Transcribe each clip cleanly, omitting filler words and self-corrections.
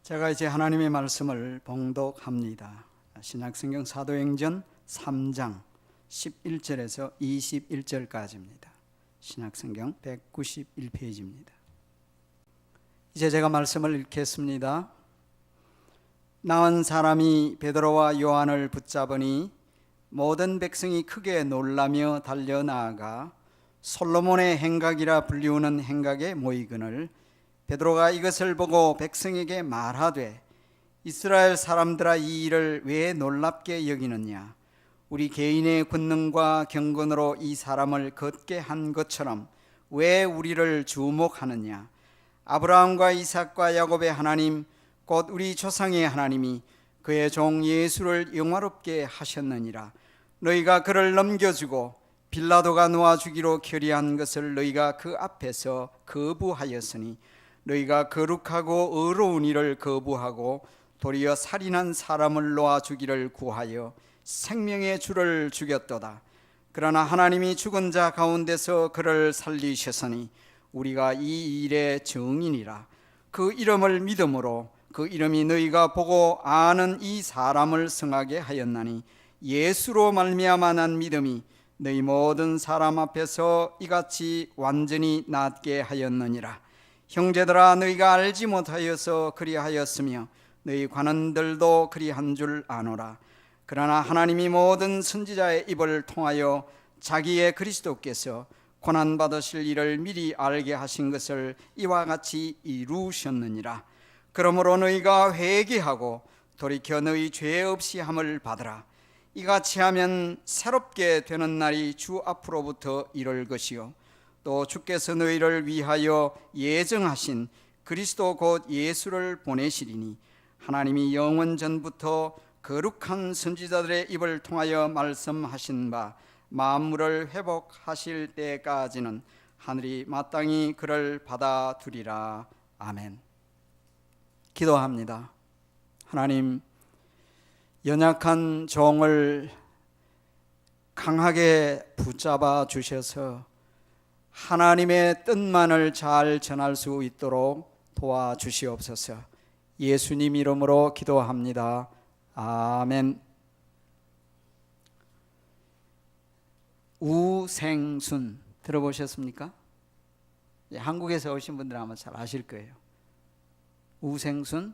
제가 이제 하나님의 말씀을 봉독합니다. 신약성경 사도행전 3장 11절에서 21절까지입니다. 신약성경 191페이지입니다. 이제 제가 말씀을 읽겠습니다. 나은 사람이 베드로와 요한을 붙잡으니 모든 백성이 크게 놀라며 달려나아가 솔로몬의 행각이라 불리우는 행각에 모이거늘 베드로가 이것을 보고 백성에게 말하되 이스라엘 사람들아 이 일을 왜 놀랍게 여기느냐? 우리 개인의 권능과 경건으로 이 사람을 걷게 한 것처럼 왜 우리를 주목하느냐? 아브라함과 이삭과 야곱의 하나님 곧 우리 조상의 하나님이 그의 종 예수를 영화롭게 하셨느니라. 너희가 그를 넘겨주고 빌라도가 놓아주기로 결의한 것을 너희가 그 앞에서 거부하였으니 너희가 거룩하고 의로운 일을 거부하고 도리어 살인한 사람을 놓아주기를 구하여 생명의 주를 죽였도다. 그러나 하나님이 죽은 자 가운데서 그를 살리셨으니 우리가 이 일의 증인이라. 그 이름을 믿음으로 그 이름이 너희가 보고 아는 이 사람을 성하게 하였나니 예수로 말미암아 난 믿음이 너희 모든 사람 앞에서 이같이 완전히 낫게 하였느니라. 형제들아 너희가 알지 못하여서 그리하였으며 너희 관원들도 그리한 줄 아노라. 그러나 하나님이 모든 선지자의 입을 통하여 자기의 그리스도께서 고난받으실 일을 미리 알게 하신 것을 이와 같이 이루셨느니라. 그러므로 너희가 회개하고 돌이켜 너희 죄 없이 함을 받으라. 이같이 하면 새롭게 되는 날이 주 앞으로부터 이를 것이요 또 주께서 너희를 위하여 예정하신 그리스도 곧 예수를 보내시리니 하나님이 영원 전부터 거룩한 선지자들의 입을 통하여 말씀하신 바 만물을 회복하실 때까지는 하늘이 마땅히 그를 받아두리라. 아멘. 기도합니다. 하나님, 연약한 종을 강하게 붙잡아 주셔서 하나님의 뜻만을 잘 전할 수 있도록 도와주시옵소서. 예수님 이름으로 기도합니다. 아멘. 우생순 들어보셨습니까? 한국에서 오신 분들은 아마 잘 아실 거예요. 우생순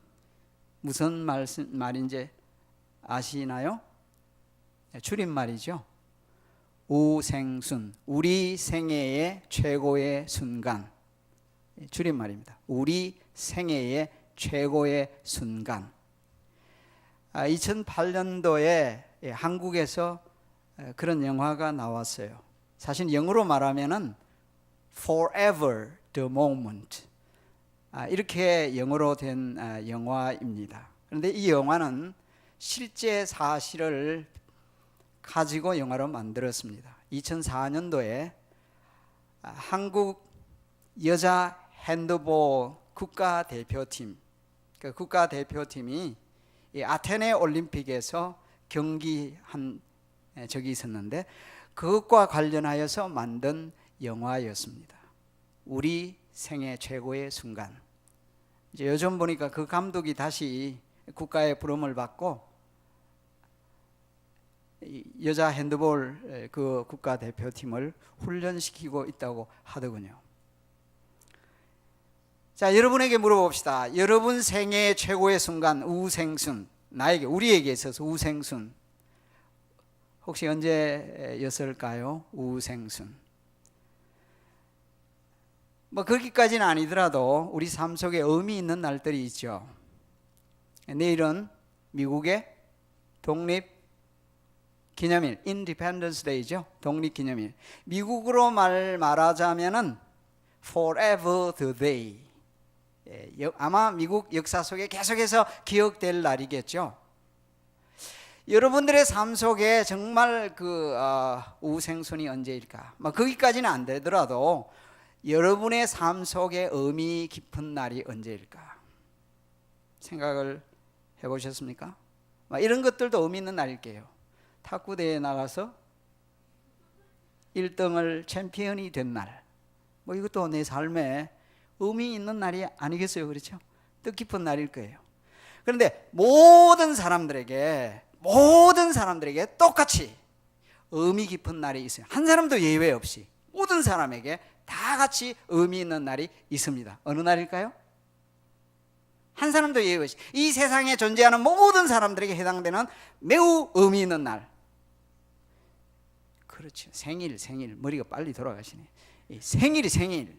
무슨 말인지 아시나요? 줄임말이죠. 우생순, 우리 생애의 최고의 순간. 줄임말입니다. 우리 생애의 최고의 순간. 2008년도에 한국에서 그런 영화가 나왔어요. 사실 영어로 말하면은 Forever the Moment, 이렇게 영어로 된 영화입니다. 그런데 이 영화는 실제 사실을 가지고 영화로 만들었습니다. 2004년도에 한국 여자 핸드볼 국가대표팀, 그 국가대표팀이 아테네 올림픽에서 경기한 적이 있었는데 그것과 관련하여서 만든 영화였습니다. 우리 생애 최고의 순간. 이제 요즘 보니까 그 감독이 다시 국가의 부름을 받고 여자 핸드볼 그 국가대표팀을 훈련시키고 있다고 하더군요. 자, 여러분에게 물어봅시다. 여러분 생애 최고의 순간, 우생순, 나에게, 우리에게 있어서 우생순, 혹시 언제였을까요? 우생순. 뭐 거기까지는 아니더라도 우리 삶 속에 의미 있는 날들이 있죠. 내일은 미국의 독립기념일, Independence Day죠. 독립기념일. 미국으로 말하자면은 Forever the Day. 아마 미국 역사 속에 계속해서 기억될 날이겠죠. 여러분들의 삶 속에 정말 우생순이 언제일까? 거기까지는 안 되더라도 여러분의 삶 속에 의미 깊은 날이 언제일까? 생각을 해보셨습니까? 이런 것들도 의미 있는 날일게요. 탁구대회에 나가서 1등을 챔피언이 된 날, 이것도 내 삶에 의미 있는 날이 아니겠어요? 그렇죠? 뜻깊은 날일 거예요. 그런데 모든 사람들에게 똑같이 의미 깊은 날이 있어요. 한 사람도 예외 없이 모든 사람에게 다 같이 의미 있는 날이 있습니다. 어느 날일까요? 한 사람도 예외 없이 이 세상에 존재하는 모든 사람들에게 해당되는 매우 의미 있는 날. 그렇죠. 생일 머리가 빨리 돌아가시네. 생일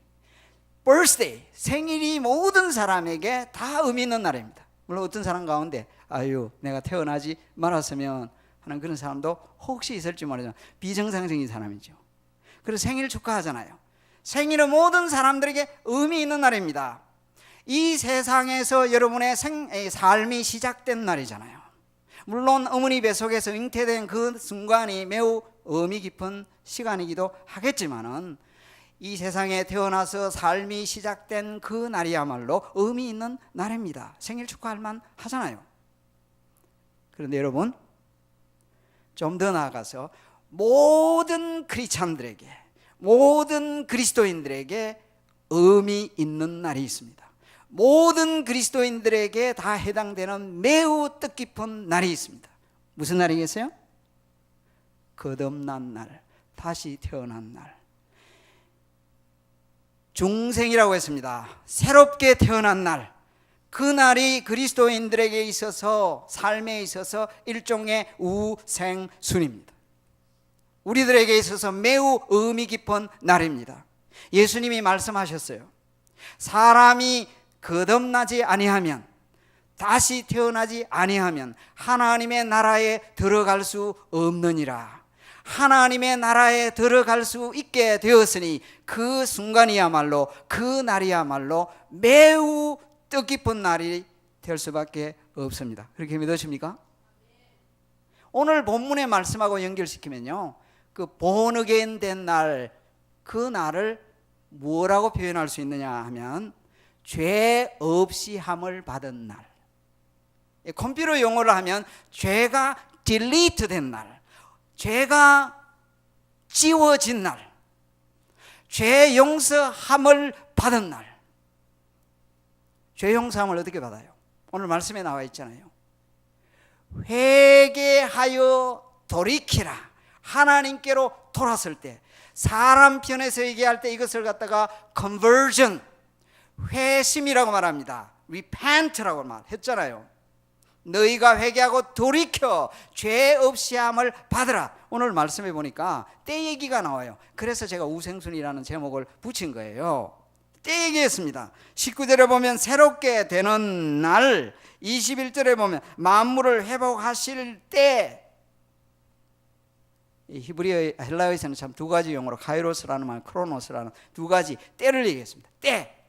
birthday, 생일이 모든 사람에게 다 의미 있는 날입니다. 물론 어떤 사람 가운데 아유 내가 태어나지 말았으면 하는 그런 사람도 혹시 있을지 모르지만 비정상적인 사람이죠. 그래서 생일 축하하잖아요. 생일은 모든 사람들에게 의미 있는 날입니다. 이 세상에서 여러분의 삶이 시작된 날이잖아요. 물론 어머니 뱃속에서 잉태된 그 순간이 매우 의미 깊은 시간이기도 하겠지만은 이 세상에 태어나서 삶이 시작된 그 날이야말로 의미 있는 날입니다. 생일 축하할 만 하잖아요. 그런데 여러분 좀 더 나아가서 모든 크리스찬들에게 모든 그리스도인들에게 의미 있는 날이 있습니다. 모든 그리스도인들에게 다 해당되는 매우 뜻깊은 날이 있습니다. 무슨 날이겠어요? 거듭난 날, 다시 태어난 날, 중생이라고 했습니다. 새롭게 태어난 날, 그 날이 그리스도인들에게 있어서 삶에 있어서 일종의 우생순입니다. 우리들에게 있어서 매우 의미 깊은 날입니다. 예수님이 말씀하셨어요. 사람이 거듭나지 아니하면, 다시 태어나지 아니하면 하나님의 나라에 들어갈 수 없느니라. 하나님의 나라에 들어갈 수 있게 되었으니 그 순간이야말로, 그 날이야말로 매우 뜻깊은 날이 될 수밖에 없습니다. 그렇게 믿으십니까? 오늘 본문의 말씀하고 연결시키면요, 그 born again 된 날, 그 날을 뭐라고 표현할 수 있느냐 하면 죄 없이 함을 받은 날. 컴퓨터 용어로 하면 죄가 delete 된 날, 죄가 지워진 날, 죄 용서함을 받은 날. 죄 용서함을 어떻게 받아요? 오늘 말씀에 나와 있잖아요. 회개하여 돌이키라. 하나님께로 돌았을 때, 사람 편에서 얘기할 때 이것을 갖다가 conversion, 회심이라고 말합니다. repent라고 말했잖아요. 너희가 회개하고 돌이켜 죄 없이 함을 받으라. 오늘 말씀해 보니까 때 얘기가 나와요. 그래서 제가 우생순이라는 제목을 붙인 거예요. 때 얘기했습니다. 19절에 보면 새롭게 되는 날, 21절에 보면 만물을 회복하실 때. 히브리어 헬라어에서는 참 두 가지 용어로 카이로스라는 말, 크로노스라는 두 가지 때를 얘기했습니다. 때.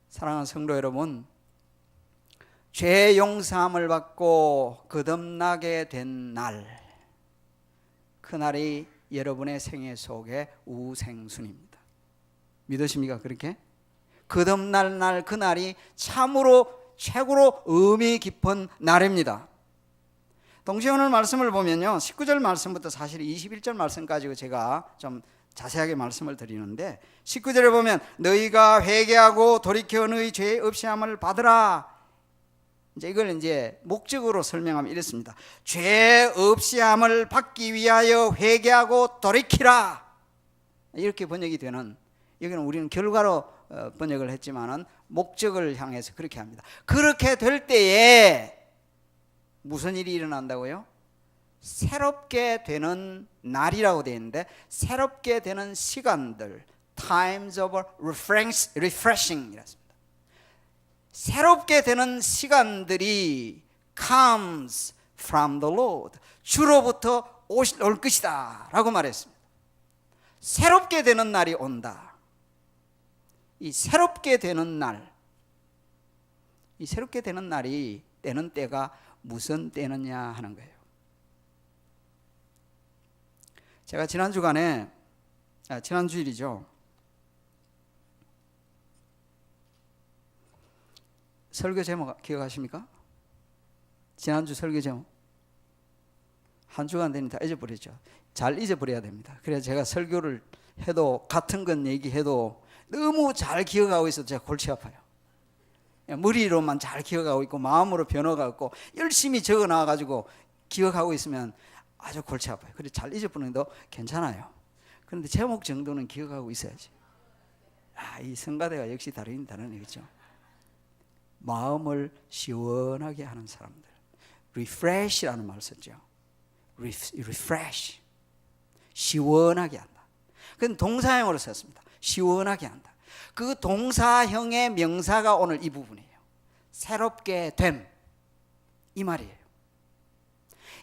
사랑하는 성도 여러분, 죄 용서함을 받고 거듭나게 된 날, 그 날이 여러분의 생애 속에 우생순입니다. 믿으십니까? 그렇게? 거듭날 날, 그 날이 참으로 최고로 의미 깊은 날입니다. 동시에 오늘 말씀을 보면요, 19절 말씀부터 사실 21절 말씀까지 제가 좀 자세하게 말씀을 드리는데, 19절에 보면 너희가 회개하고 돌이켜 너희 죄 없이 함을 받으라. 이걸 목적으로 설명하면 이렇습니다. 죄 없이 함을 받기 위하여 회개하고 돌이키라. 이렇게 번역이 되는, 여기는 우리는 결과로 번역을 했지만은 목적을 향해서 그렇게 합니다. 그렇게 될 때에 무슨 일이 일어난다고요? 새롭게 되는 날이라고 되어 있는데, 새롭게 되는 시간들, times of refreshing 이랬습니다. 새롭게 되는 시간들이 comes from the Lord, 주로부터 올 것이다 라고 말했습니다. 새롭게 되는 날이 온다. 이 새롭게 되는 날, 이 새롭게 되는 날이 되는 때가 무슨 때느냐 하는 거예요. 제가 지난 주일이죠, 설교 제목 기억하십니까? 지난주 설교 제목 한 주간 되니 다 잊어버렸죠. 잘 잊어버려야 됩니다. 그래서 제가 설교를 해도 같은 건 얘기해도 너무 잘 기억하고 있어서 제가 골치 아파요. 머리로만 잘 기억하고 있고 마음으로 변화가 없고 열심히 적어 놔가지고 기억하고 있으면 아주 골치 아파요. 그래서 잘 잊어버리는 도 괜찮아요. 그런데 제목 정도는 기억하고 있어야지. 이 성가대가 역시 다르긴 다르네, 그렇죠? 마음을 시원하게 하는 사람들, refresh라는 말을 썼죠. refresh, 시원하게 한다. 그건 동사형으로 썼습니다. 시원하게 한다. 그 동사형의 명사가 오늘 이 부분이에요. 새롭게 됨, 이 말이에요.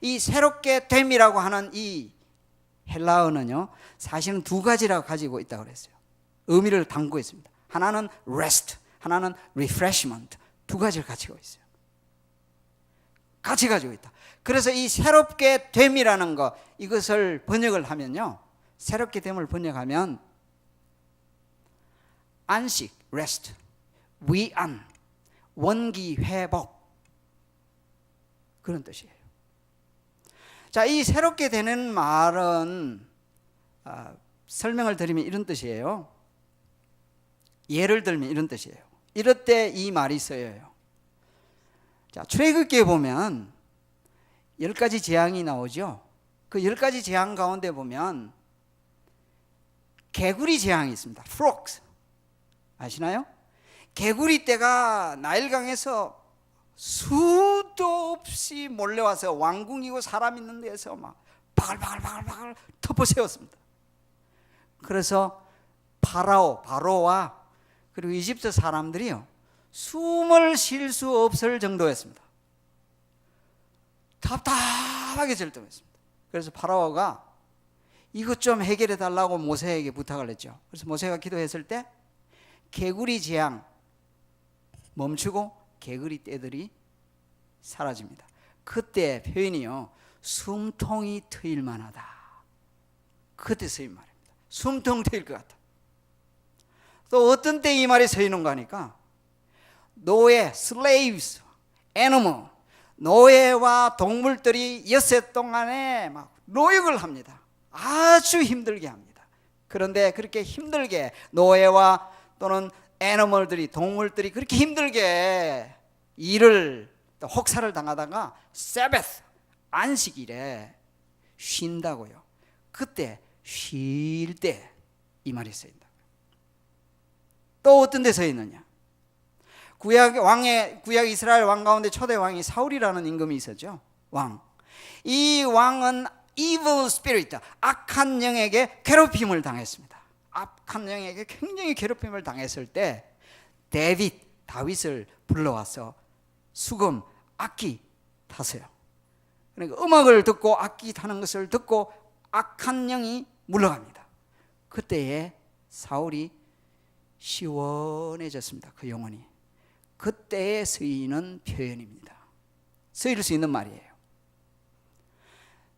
이 새롭게 됨이라고 하는 이 헬라어는요, 사실은 두 가지라고 가지고 있다고 그랬어요. 의미를 담고 있습니다. 하나는 rest, 하나는 refreshment. 두 가지를 가지고 있어요. 같이 가지고 있다. 그래서 이 새롭게 됨이라는 거, 이것을 번역을 하면요, 새롭게 됨을 번역하면 안식, rest, 위안, 원기 회복, 그런 뜻이에요. 자, 이 새롭게 되는 말은 설명을 드리면 이런 뜻이에요. 예를 들면 이런 뜻이에요. 이럴 때 이 말이 쓰여요. 자, 출애굽기에 보면 10가지 재앙이 나오죠. 그 10가지 재앙 가운데 보면 개구리 재앙이 있습니다. frogs. 아시나요? 개구리 떼가 나일강에서 수도 없이 몰려와서 왕궁이고 사람 있는 데에서 막 바글바글 덮어 세웠습니다. 그래서 바로와 그리고 이집트 사람들이요, 숨을 쉴 수 없을 정도였습니다. 답답하게 절정했습니다. 그래서 파라오가 이것 좀 해결해 달라고 모세에게 부탁을 했죠. 그래서 모세가 기도했을 때 개구리 재앙 멈추고 개구리 떼들이 사라집니다. 그때 표현이요, 숨통이 트일 만하다. 그때 쓰인 말입니다. 숨통 트일 것 같다. 또 어떤 때 이 말이 쓰이는가 하니까 노예, slaves, animal, 노예와 동물들이 엿새 동안에 막 노역을 합니다. 아주 힘들게 합니다. 그런데 그렇게 힘들게 노예와 또는 애니멀들이, 동물들이 그렇게 힘들게 일을, 또 혹사를 당하다가 세베스, 안식일에 쉰다고요. 그때 쉴 때 이 말이 쓰인다. 또 어떤 데 서 있느냐? 구약 이스라엘 왕 가운데 초대 왕이 사울이라는 임금이 있었죠. 왕. 이 왕은 evil spirit, 악한 영에게 괴롭힘을 당했습니다. 악한 영에게 굉장히 괴롭힘을 당했을 때 다윗을 불러와서 수금, 악기 타세요. 그러니까 음악을 듣고 악기 타는 것을 듣고 악한 영이 물러갑니다. 그때에 사울이 시원해졌습니다. 그 영혼이. 그때에 쓰이는 표현입니다. 쓰일 수 있는 말이에요.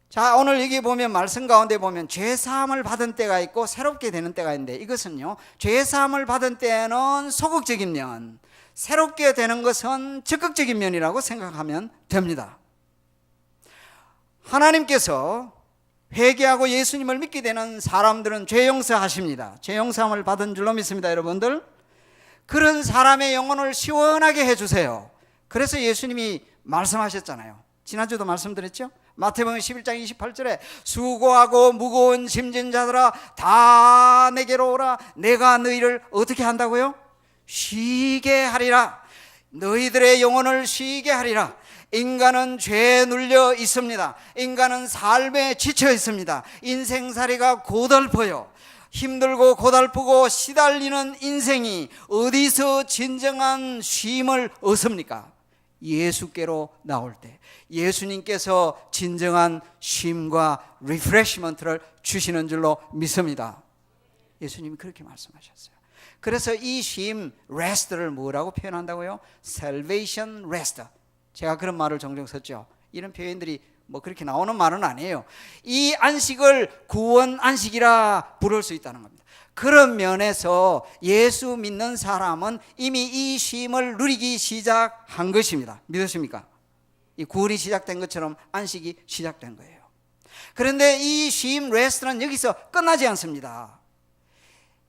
자, 오늘 여기 보면 말씀 가운데 보면 죄사함을 받은 때가 있고 새롭게 되는 때가 있는데, 이것은요, 죄사함을 받은 때는 소극적인 면, 새롭게 되는 것은 적극적인 면이라고 생각하면 됩니다. 하나님께서 회개하고 예수님을 믿게 되는 사람들은 죄 용서하십니다. 죄 용서함을 받은 줄로 믿습니다, 여러분들. 그런 사람의 영혼을 시원하게 해주세요. 그래서 예수님이 말씀하셨잖아요. 지난주도 말씀드렸죠? 마태복음 11장 28절에 수고하고 무거운 짐진 자들아 다 내게로 오라. 내가 너희를 어떻게 한다고요? 쉬게 하리라. 너희들의 영혼을 쉬게 하리라. 인간은 죄에 눌려 있습니다. 인간은 삶에 지쳐 있습니다. 인생살이가 고달퍼요. 힘들고 고달프고 시달리는 인생이 어디서 진정한 쉼을 얻습니까? 예수께로 나올 때 예수님께서 진정한 쉼과 리프레시먼트를 주시는 줄로 믿습니다. 예수님이 그렇게 말씀하셨어요. 그래서 이 쉼, rest를 뭐라고 표현한다고요? salvation rest. 제가 그런 말을 종종 썼죠. 이런 표현들이 뭐 그렇게 나오는 말은 아니에요. 이 안식을 구원 안식이라 부를 수 있다는 겁니다. 그런 면에서 예수 믿는 사람은 이미 이 쉼을 누리기 시작한 것입니다. 믿으십니까? 이 구원이 시작된 것처럼 안식이 시작된 거예요. 그런데 이 쉼, 레스트는 여기서 끝나지 않습니다.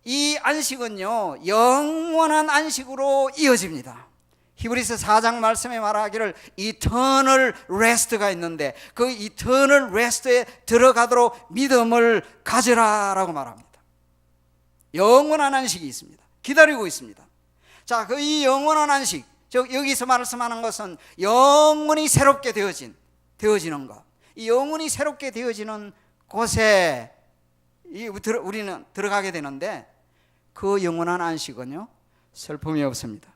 이 안식은요, 영원한 안식으로 이어집니다. 히브리서 4장 말씀에 말하기를 이터널 레스트가 있는데 그 이터널 레스트에 들어가도록 믿음을 가져라라고 말합니다. 영원한 안식이 있습니다. 기다리고 있습니다. 자, 그 이 영원한 안식, 즉 여기서 말씀하는 것은 영원히 새롭게 되어지는 것. 이 영원히 새롭게 되어지는 곳에 우리는 들어가게 되는데 그 영원한 안식은요, 슬픔이 없습니다.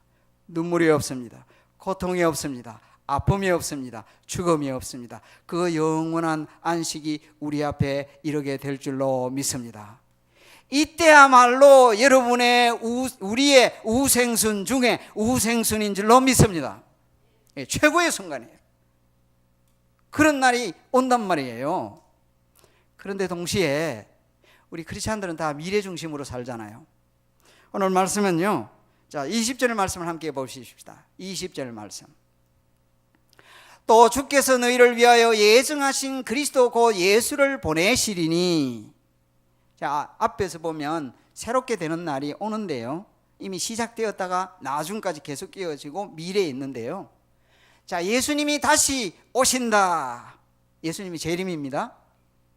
눈물이 없습니다. 고통이 없습니다. 아픔이 없습니다. 죽음이 없습니다. 그 영원한 안식이 우리 앞에 이르게 될 줄로 믿습니다. 이때야말로 우리의 우생순 중에 우생순인 줄로 믿습니다. 최고의 순간이에요. 그런 날이 온단 말이에요. 그런데 동시에 우리 크리스찬들은 다 미래 중심으로 살잖아요. 오늘 말씀은요, 자, 20절 말씀을 함께 보십시다. 20절 말씀. 또 주께서 너희를 위하여 예정하신 그리스도 곧 예수를 보내시리니. 자, 앞에서 보면 새롭게 되는 날이 오는데요, 이미 시작되었다가 나중까지 계속 이어지고 미래에 있는데요, 자, 예수님이 다시 오신다. 예수님이 재림입니다.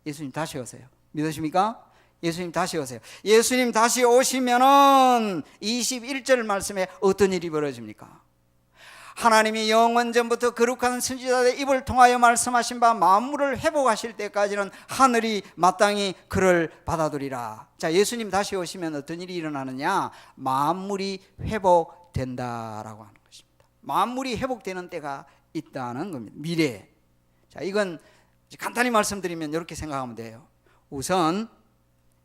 예수님 다시 오세요. 믿으십니까? 예수님 다시 오세요. 예수님 다시 오시면은 21절 말씀에 어떤 일이 벌어집니까? 하나님이 영원전부터 거룩한 선지자들의 입을 통하여 말씀하신 바 만물을 회복하실 때까지는 하늘이 마땅히 그를 받아들이라. 자, 예수님 다시 오시면 어떤 일이 일어나느냐? 만물이 회복된다라고 하는 것입니다. 만물이 회복되는 때가 있다는 겁니다. 미래에. 자, 이건 간단히 말씀드리면 이렇게 생각하면 돼요. 우선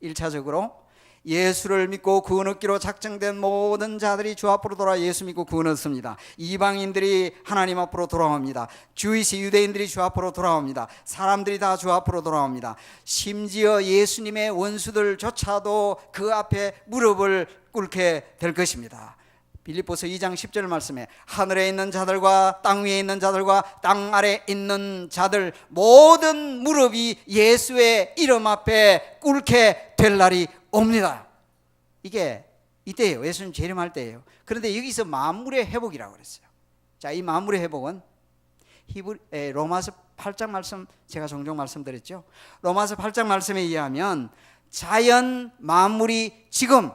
1차적으로 예수를 믿고 구원 얻기로 작정된 모든 자들이 주 앞으로 돌아 예수 믿고 구원 얻습니다. 이방인들이 하나님 앞으로 돌아옵니다. 유대인들이 주 앞으로 돌아옵니다. 사람들이 다 주 앞으로 돌아옵니다. 심지어 예수님의 원수들조차도 그 앞에 무릎을 꿇게 될 것입니다. 빌립보서 2장 10절 말씀에 하늘에 있는 자들과 땅 위에 있는 자들과 땅 아래 있는 자들 모든 무릎이 예수의 이름 앞에 꿇게 될 날이 옵니다. 이게 이때예요. 예수님 재림할 때예요. 그런데 여기서 만물의 회복이라고 그랬어요. 자, 이 만물의 회복은 로마서 8장 말씀 제가 종종 말씀드렸죠. 로마서 8장 말씀에 의하면 자연 만물이 지금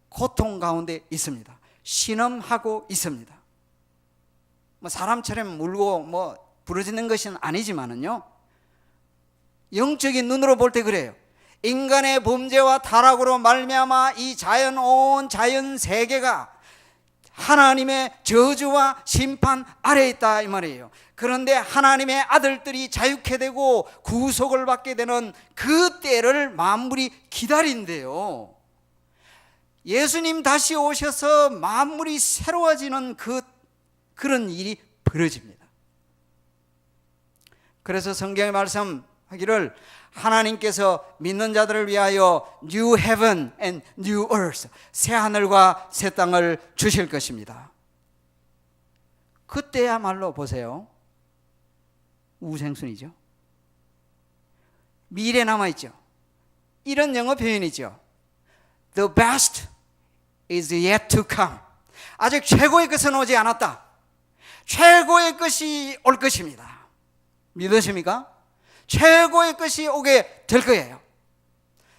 고통 가운데 있습니다. 신음하고 있습니다. 뭐 사람처럼 울고 부러지는 것은 아니지만은요, 영적인 눈으로 볼 때 그래요. 인간의 범죄와 타락으로 말미암아 이 온 자연 세계가 하나님의 저주와 심판 아래에 있다 이 말이에요. 그런데 하나님의 아들들이 자유케 되고 구속을 받게 되는 그 때를 만물이 기다린대요. 예수님 다시 오셔서 만물이 새로워지는 그런 일이 벌어집니다. 그래서 성경의 말씀하기를 하나님께서 믿는 자들을 위하여 New Heaven and New Earth, 새 하늘과 새 땅을 주실 것입니다. 그때야말로 보세요, 우생순이죠. 미래 남아있죠. 이런 영어 표현이죠. The best is yet to come. 아직 최고의 것은 오지 않았다. 최고의 것이 올 것입니다. 믿으십니까? 최고의 것이 오게 될 거예요.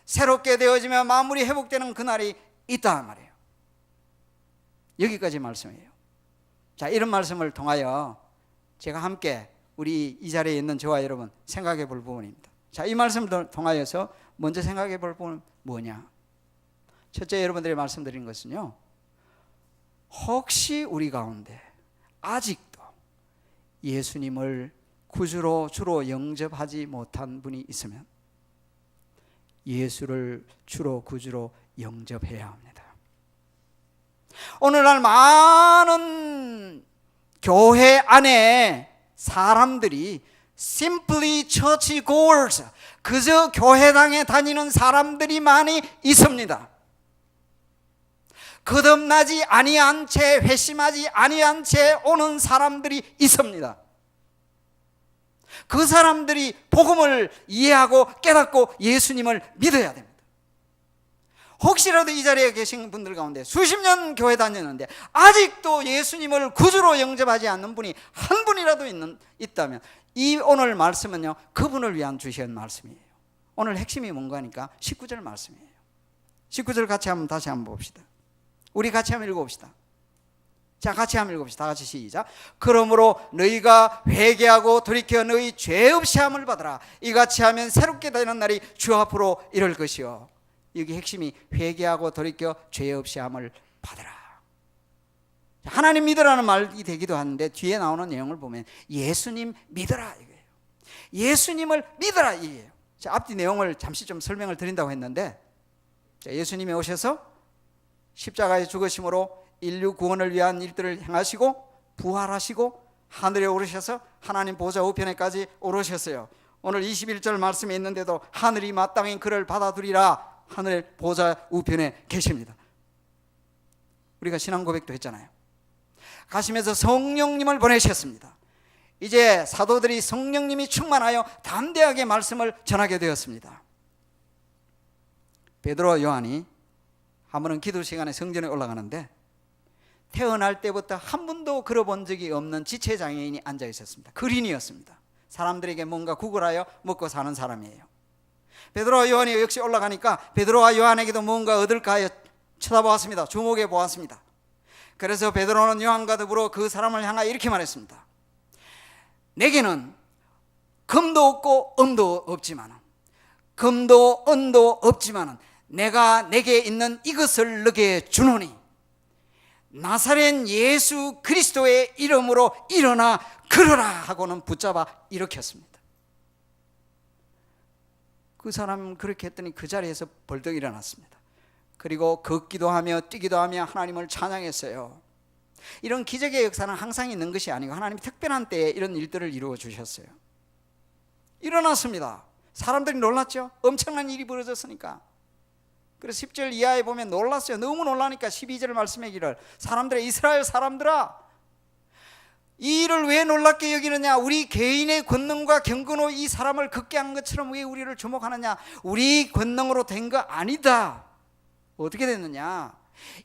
새롭게 되어지면 만물이 회복되는 그날이 있다 말이에요. 여기까지 말씀이에요. 자, 이런 말씀을 통하여 제가 함께 우리 이 자리에 있는 저와 여러분 생각해 볼 부분입니다. 자, 이 말씀을 통하여서 먼저 생각해 볼 부분은 뭐냐? 첫째, 여러분들이 말씀드린 것은요, 혹시 우리 가운데 아직도 예수님을 구주로 주로 영접하지 못한 분이 있으면 예수를 주로 구주로 영접해야 합니다. 오늘날 많은 교회 안에 사람들이 simply church goers, 그저 교회당에 다니는 사람들이 많이 있습니다. 거듭나지 아니한 채, 회심하지 아니한 채 오는 사람들이 있습니다. 그 사람들이 복음을 이해하고 깨닫고 예수님을 믿어야 됩니다. 혹시라도 이 자리에 계신 분들 가운데 수십 년 교회 다녔는데 아직도 예수님을 구주로 영접하지 않는 분이 한 분이라도 있다면 이 오늘 말씀은요, 그분을 위한 주신 말씀이에요. 오늘 핵심이 뭔가 하니까 19절 말씀이에요. 19절 같이 한번 다시 한번 봅시다. 우리 같이 한번 읽어봅시다. 자, 같이 한번 읽어봅시다. 다 같이 시작. 그러므로 너희가 회개하고 돌이켜 너희 죄 없이 함을 받으라. 이같이 하면 새롭게 되는 날이 주 앞으로 이를 것이요. 여기 핵심이 회개하고 돌이켜 죄 없이 함을 받으라. 하나님 믿으라는 말이 되기도 하는데 뒤에 나오는 내용을 보면 예수님 믿으라 이거예요. 예수님을 믿으라 이게요. 자, 앞뒤 내용을 잠시 좀 설명을 드린다고 했는데, 자, 예수님이 오셔서 십자가에 죽으심으로 인류 구원을 위한 일들을 행하시고 부활하시고 하늘에 오르셔서 하나님 보좌 우편에까지 오르셨어요. 오늘 21절 말씀에 있는데도 하늘이 마땅히 그를 받아들이라 하늘의 보좌 우편에 계십니다. 우리가 신앙 고백도 했잖아요. 가시면서 성령님을 보내셨습니다. 이제 사도들이 성령님이 충만하여 담대하게 말씀을 전하게 되었습니다. 베드로와 요한이 한 번은 기도 시간에 성전에 올라가는데 태어날 때부터 한 번도 걸어본 적이 없는 지체장애인이 앉아 있었습니다. 그린이었습니다. 사람들에게 뭔가 구걸하여 먹고 사는 사람이에요. 베드로와 요한이 역시 올라가니까 베드로와 요한에게도 뭔가 얻을까 하여 쳐다보았습니다. 주목해 보았습니다. 그래서 베드로는 요한과 더불어 그 사람을 향하여 이렇게 말했습니다. 내게는 금도 없고 은도 없지만은, 금도 은도 없지만은 내가 내게 있는 이것을 너게 주노니 나사렛 예수 그리스도의 이름으로 일어나 걸어라 하고는 붙잡아 일으켰습니다. 그 사람은 그렇게 했더니 그 자리에서 벌떡 일어났습니다. 그리고 걷기도 하며 뛰기도 하며 하나님을 찬양했어요. 이런 기적의 역사는 항상 있는 것이 아니고 하나님이 특별한 때에 이런 일들을 이루어 주셨어요. 일어났습니다. 사람들이 놀랐죠. 엄청난 일이 벌어졌으니까. 그래서 10절 이하에 보면 놀랐어요. 너무 놀라니까 12절 말씀의 길을 사람들의 이스라엘 사람들아, 이 일을 왜 놀랍게 여기느냐? 우리 개인의 권능과 경건으로 이 사람을 걷게 한 것처럼 왜 우리를 주목하느냐? 우리 권능으로 된 거 아니다. 어떻게 됐느냐?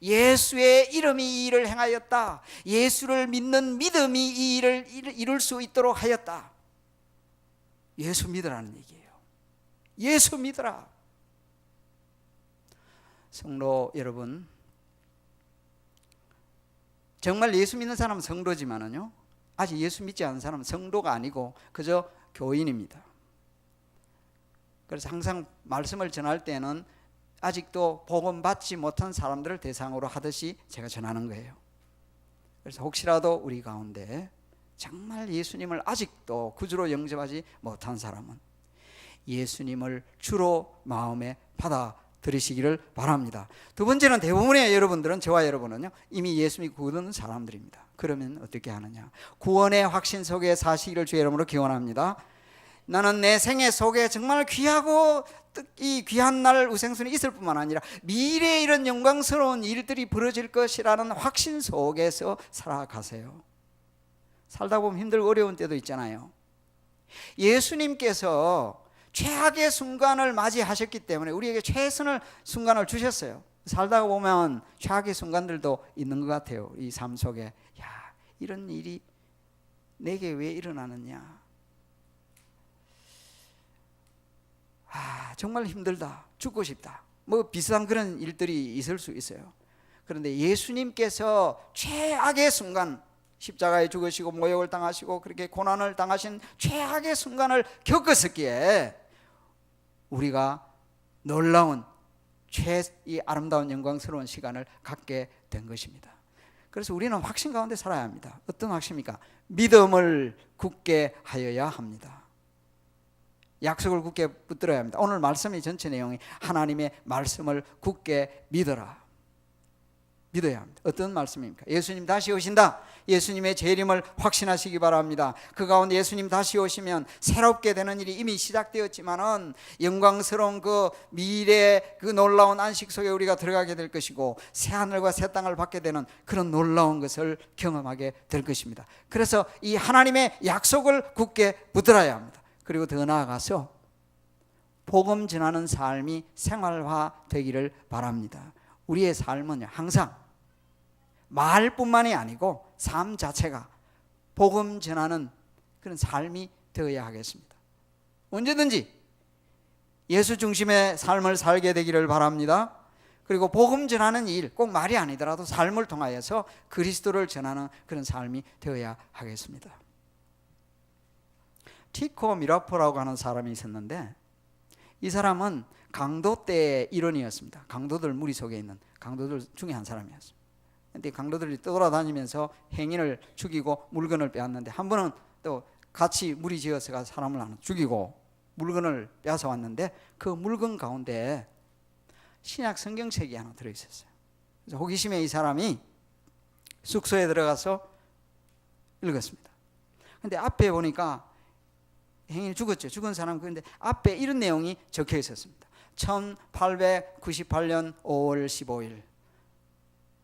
예수의 이름이 이 일을 행하였다. 예수를 믿는 믿음이 이 일을 이룰 수 있도록 하였다. 예수 믿으라는 얘기예요. 예수 믿으라. 성도 여러분, 정말 예수 믿는 사람은 성도지만은요, 아직 예수 믿지 않은 사람은 성도가 아니고 그저 교인입니다. 그래서 항상 말씀을 전할 때는 아직도 복음 받지 못한 사람들을 대상으로 하듯이 제가 전하는 거예요. 그래서 혹시라도 우리 가운데 정말 예수님을 아직도 구주로 영접하지 못한 사람은 예수님을 주로 마음에 받아들이시기를 바랍니다. 두 번째는 대부분의 여러분들은, 저와 여러분은요, 이미 예수 믿고 구원한 사람들입니다. 그러면 어떻게 하느냐? 구원의 확신 속에 사시기를 주의 이름으로 기원합니다. 나는 내 생애 속에 정말 귀하고 이 귀한 날 우생순이 있을 뿐만 아니라 미래에 이런 영광스러운 일들이 벌어질 것이라는 확신 속에서 살아가세요. 살다 보면 힘들고 어려운 때도 있잖아요. 예수님께서 최악의 순간을 맞이하셨기 때문에 우리에게 최선의 순간을 주셨어요. 살다가 보면 최악의 순간들도 있는 것 같아요. 이 삶 속에, 야, 이런 일이 내게 왜 일어나느냐, 정말 힘들다, 죽고 싶다, 뭐 비슷한 그런 일들이 있을 수 있어요. 그런데 예수님께서 최악의 순간, 십자가에 죽으시고 모욕을 당하시고 그렇게 고난을 당하신 최악의 순간을 겪었었기에 우리가 놀라운 이 아름다운 영광스러운 시간을 갖게 된 것입니다. 그래서 우리는 확신 가운데 살아야 합니다. 어떤 확신입니까? 믿음을 굳게 하여야 합니다. 약속을 굳게 붙들어야 합니다. 오늘 말씀의 전체 내용이 하나님의 말씀을 굳게 믿어라, 믿어야 합니다. 어떤 말씀입니까? 예수님 다시 오신다. 예수님의 재림을 확신하시기 바랍니다. 그 가운데 예수님 다시 오시면 새롭게 되는 일이 이미 시작되었지만은 영광스러운 그 미래의 그 놀라운 안식 속에 우리가 들어가게 될 것이고 새 하늘과 새 땅을 받게 되는 그런 놀라운 것을 경험하게 될 것입니다. 그래서 이 하나님의 약속을 굳게 붙들어야 합니다. 그리고 더 나아가서 복음 전하는 삶이 생활화 되기를 바랍니다. 우리의 삶은 항상 말뿐만이 아니고 삶 자체가 복음 전하는 그런 삶이 되어야 하겠습니다. 언제든지 예수 중심의 삶을 살게 되기를 바랍니다. 그리고 복음 전하는 일, 꼭 말이 아니더라도 삶을 통하여서 그리스도를 전하는 그런 삶이 되어야 하겠습니다. 티코 미라포라고 하는 사람이 있었는데, 이 사람은 강도 때의 일원이었습니다. 강도들 무리 속에 있는 강도들 중에 한 사람이었습니다. 그런데 강도들이 돌아다니면서 행인을 죽이고 물건을 빼앗는데, 한 번은 또 같이 무리 지어서 사람을 하나 죽이고 물건을 빼앗아 왔는데, 그 물건 가운데 신약 성경책이 하나 들어있었어요. 그래서 호기심에 이 사람이 숙소에 들어가서 읽었습니다. 근데 앞에 보니까 행인이 죽었죠. 죽은 사람. 그런데 앞에 이런 내용이 적혀 있었습니다. 1898년 5월 15일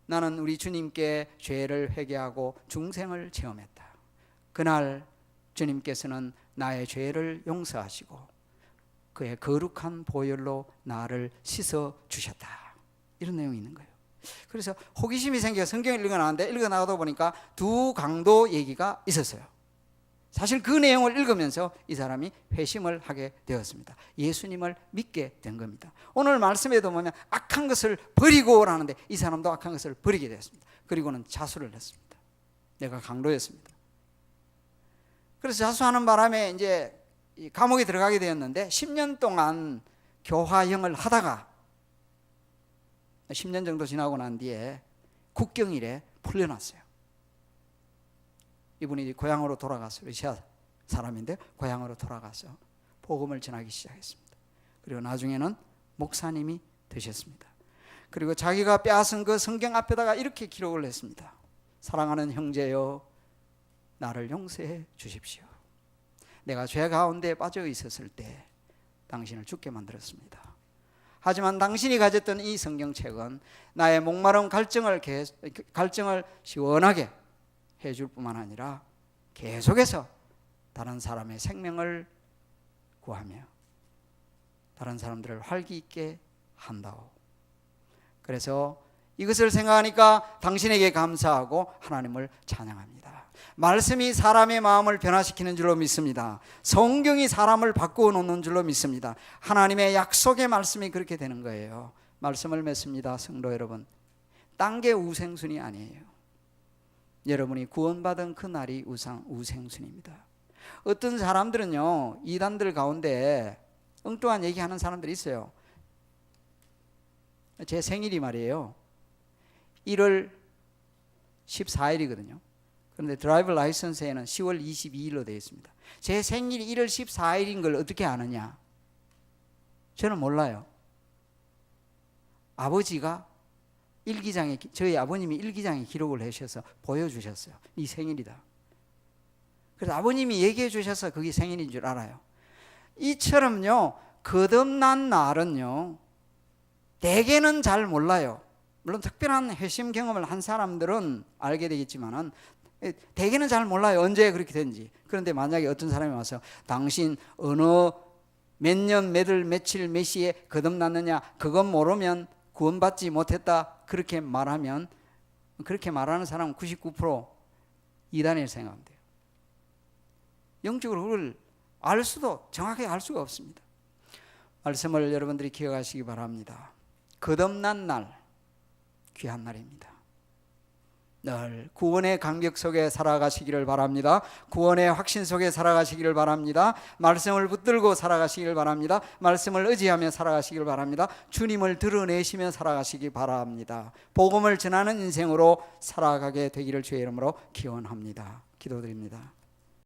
나는 우리 주님께 죄를 회개하고 중생을 체험했다. 그날 주님께서는 나의 죄를 용서하시고 그의 거룩한 보혈로 나를 씻어 주셨다. 이런 내용이 있는 거예요. 그래서 호기심이 생겨 성경을 읽어나가는데, 읽어나가다 보니까 두 강도 얘기가 있었어요. 사실 그 내용을 읽으면서 이 사람이 회심을 하게 되었습니다. 예수님을 믿게 된 겁니다. 오늘 말씀에도 보면 악한 것을 버리고 라는데, 이 사람도 악한 것을 버리게 되었습니다. 그리고는 자수를 했습니다. 내가 강도였습니다. 그래서 자수하는 바람에 이제 감옥에 들어가게 되었는데, 10년 동안 교화형을 하다가 10년 정도 지나고 난 뒤에 국경일에 풀려났어요. 이분이 고향으로 돌아가서, 러시아 사람인데 고향으로 돌아가서 복음을 전하기 시작했습니다. 그리고 나중에는 목사님이 되셨습니다. 그리고 자기가 빼앗은 그 성경 앞에다가 이렇게 기록을 했습니다. 사랑하는 형제여, 나를 용서해 주십시오. 내가 죄 가운데 빠져 있었을 때 당신을 죽게 만들었습니다. 하지만 당신이 가졌던 이 성경책은 나의 목마른 갈증을 시원하게 해줄 뿐만 아니라 계속해서 다른 사람의 생명을 구하며 다른 사람들을 활기 있게 한다오. 그래서 이것을 생각하니까 당신에게 감사하고 하나님을 찬양합니다. 말씀이 사람의 마음을 변화시키는 줄로 믿습니다. 성경이 사람을 바꾸어 놓는 줄로 믿습니다. 하나님의 약속의 말씀이 그렇게 되는 거예요. 말씀을 맺습니다. 성도 여러분, 딴 게 우생순이 아니에요. 여러분이 구원받은 그 날이 우생순입니다. 어떤 사람들은요, 이단들 가운데 엉뚱한 얘기하는 사람들이 있어요. 제 생일이 말이에요 1월 14일이거든요. 그런데 드라이버 라이선스에는 10월 22일로 되어 있습니다. 제 생일이 1월 14일인 걸 어떻게 아느냐? 저는 몰라요. 아버지가 일기장에, 저희 아버님이 일기장에 기록을 해주셔서 보여주셨어요. 이 생일이다. 그래서 아버님이 얘기해 주셔서 그게 생일인 줄 알아요. 이처럼요, 거듭난 날은요, 대개는 잘 몰라요. 물론 특별한 회심 경험을 한 사람들은 알게 되겠지만은 대개는 잘 몰라요, 언제 그렇게 된지. 그런데 만약에 어떤 사람이 와서 당신 어느 몇 년 몇월 며칠 몇 시에 거듭났느냐, 그건 모르면 구원받지 못했다, 그렇게 말하면, 그렇게 말하는 사람은 99% 이단이라고 생각하면 돼요. 영적으로 그걸 알 수도, 정확하게 알 수가 없습니다. 말씀을 여러분들이 기억하시기 바랍니다. 거듭난 날, 귀한 날입니다. 늘 구원의 감격 속에 살아가시기를 바랍니다. 구원의 확신 속에 살아가시기를 바랍니다. 말씀을 붙들고 살아가시기를 바랍니다. 말씀을 의지하며 살아가시기를 바랍니다. 주님을 드러내시며 살아가시기 바랍니다. 복음을 전하는 인생으로 살아가게 되기를 주의 이름으로 기원합니다. 기도드립니다.